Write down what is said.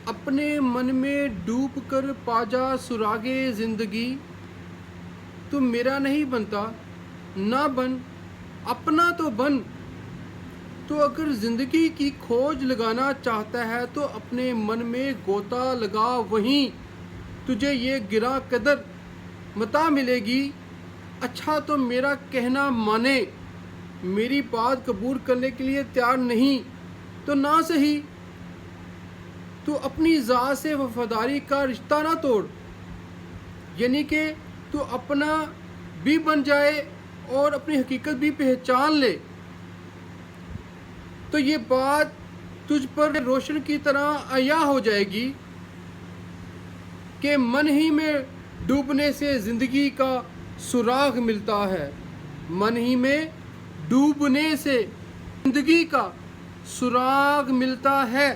اپنے من میں ڈوب کر پا جا سراغے زندگی، تو میرا نہیں بنتا نہ بن، اپنا تو بن۔ تو اگر زندگی کی کھوج لگانا چاہتا ہے تو اپنے من میں غوطہ لگا، وہیں تجھے یہ گراں قدر متاع ملے گی۔ اچھا تو میرا کہنا مانے، میری بات قبول کرنے کے لیے تیار نہیں تو نہ صحیح، تو اپنی ذات سے وفاداری کا رشتہ نہ توڑ، یعنی کہ تو اپنا بھی بن جائے اور اپنی حقیقت بھی پہچان لے، تو یہ بات تجھ پر روشن کی طرح عیاں ہو جائے گی کہ من ہی میں ڈوبنے سے زندگی کا سراغ ملتا ہے، من ہی میں ڈوبنے سے زندگی کا سراغ ملتا ہے۔